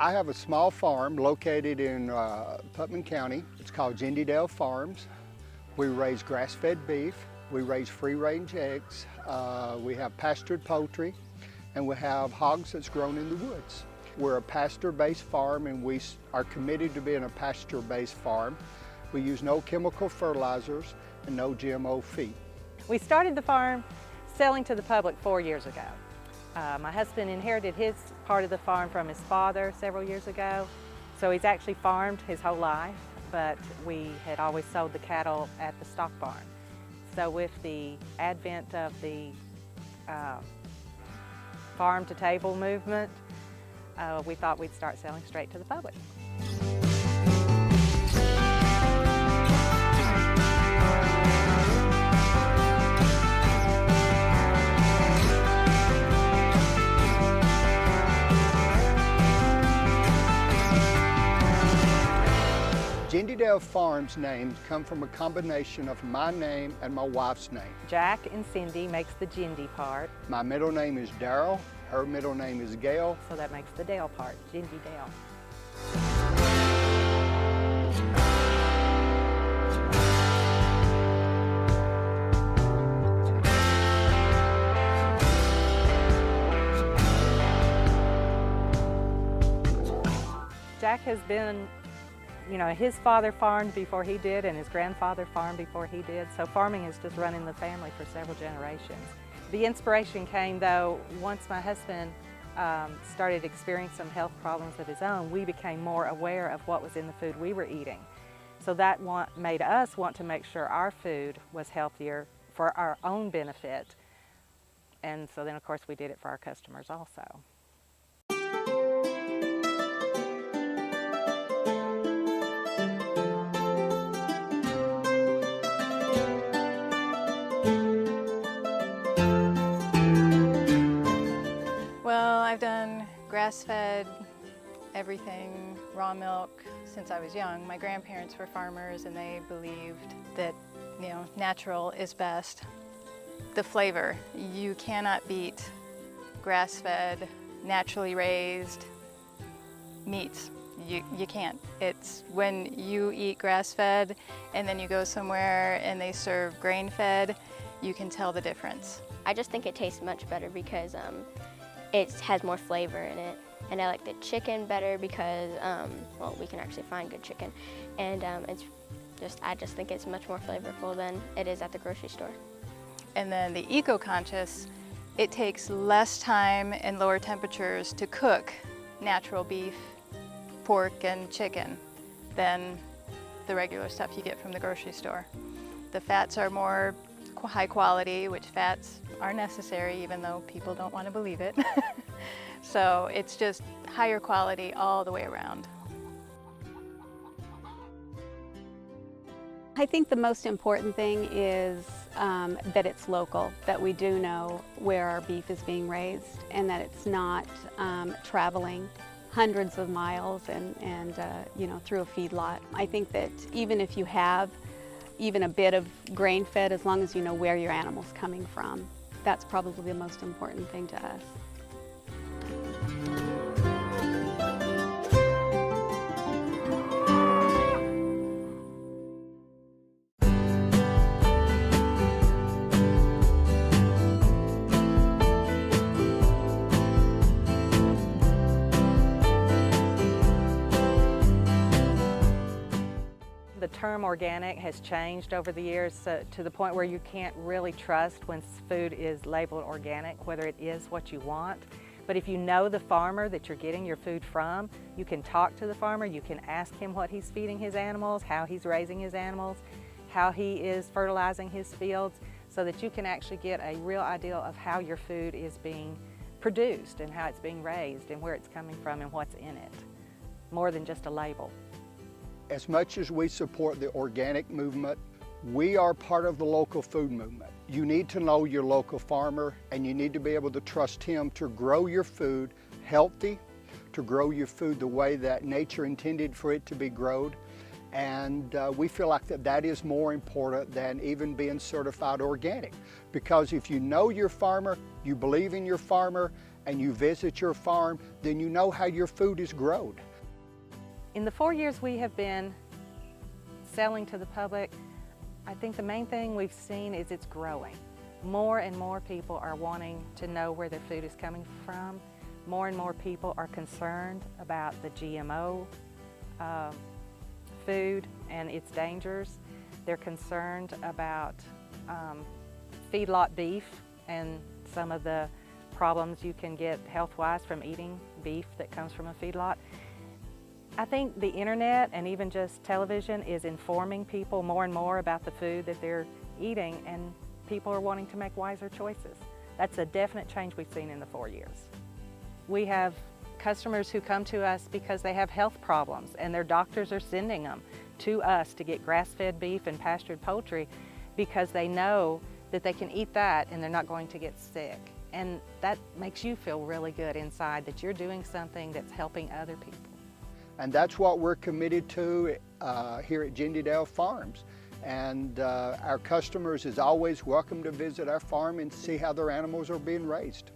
I have a small farm located in Putnam County. It's called Jindydale Farms. We raise grass-fed beef, we raise free-range eggs, we have pastured poultry, and we have hogs that's grown in the woods. We're a pasture-based farm, and we are committed to being a pasture-based farm. We use no chemical fertilizers and no GMO feed. We started the farm selling to the public 4 years ago. My husband inherited his part of the farm from his father several years ago, so he's actually farmed his whole life, but we had always sold the cattle at the stock barn. So with the advent of the farm-to-table movement, we thought we'd start selling straight to the public. Jindydale Farms names come from a combination of my name and my wife's name. Jack and Cindy makes the Jindy part. My middle name is Darrell, her middle name is Gail. So that makes the Dale part, Jindydale. Jack has been, you know, his father farmed before he did, and his grandfather farmed before he did, so farming has just run in the family for several generations. The inspiration came, though, once my husband started experiencing some health problems of his own. We became more aware of what was in the food we were eating. So that made us want to make sure our food was healthier for our own benefit. And so then, of course, we did it for our customers also. I've done grass-fed, everything, raw milk since I was young. My grandparents were farmers and they believed that, you know, natural is best. The flavor, you cannot beat grass-fed, naturally raised meats. You can't. It's when you eat grass-fed and then you go somewhere and they serve grain-fed, you can tell the difference. I just think it tastes much better because it has more flavor in it, and I like the chicken better because, well, we can actually find good chicken, and I just think it's much more flavorful than it is at the grocery store. And then the eco-conscious, it takes less time and lower temperatures to cook natural beef, pork, and chicken than the regular stuff you get from the grocery store. The fats are more high quality, which fats are necessary even though people don't want to believe it. So it's just higher quality all the way around. I think the most important thing is that it's local, that we do know where our beef is being raised and that it's not traveling hundreds of miles and you know, through a feedlot. I think that even if you have even a bit of grain-fed, as long as you know where your animal's coming from, that's probably the most important thing to us. The term organic has changed over the years to the point where you can't really trust when food is labeled organic, whether it is what you want. But if you know the farmer that you're getting your food from, you can talk to the farmer, you can ask him what he's feeding his animals, how he's raising his animals, how he is fertilizing his fields, so that you can actually get a real idea of how your food is being produced and how it's being raised and where it's coming from and what's in it, more than just a label. As much as we support the organic movement, we are part of the local food movement. You need to know your local farmer, and you need to be able to trust him to grow your food healthy, to grow your food the way that nature intended for it to be grown. And we feel like that is more important than even being certified organic. Because if you know your farmer, you believe in your farmer, and you visit your farm, then you know how your food is grown. In the 4 years we have been selling to the public, I think the main thing we've seen is it's growing. More and more people are wanting to know where their food is coming from. More and more people are concerned about the GMO food and its dangers. They're concerned about feedlot beef and some of the problems you can get health-wise from eating beef that comes from a feedlot. I think the internet and even just television is informing people more and more about the food that they're eating, and people are wanting to make wiser choices. That's a definite change we've seen in the 4 years. We have customers who come to us because they have health problems and their doctors are sending them to us to get grass-fed beef and pastured poultry because they know that they can eat that and they're not going to get sick. And that makes you feel really good inside that you're doing something that's helping other people. And that's what we're committed to here at Jindydale Farms. And our customers is always welcome to visit our farm and see how their animals are being raised.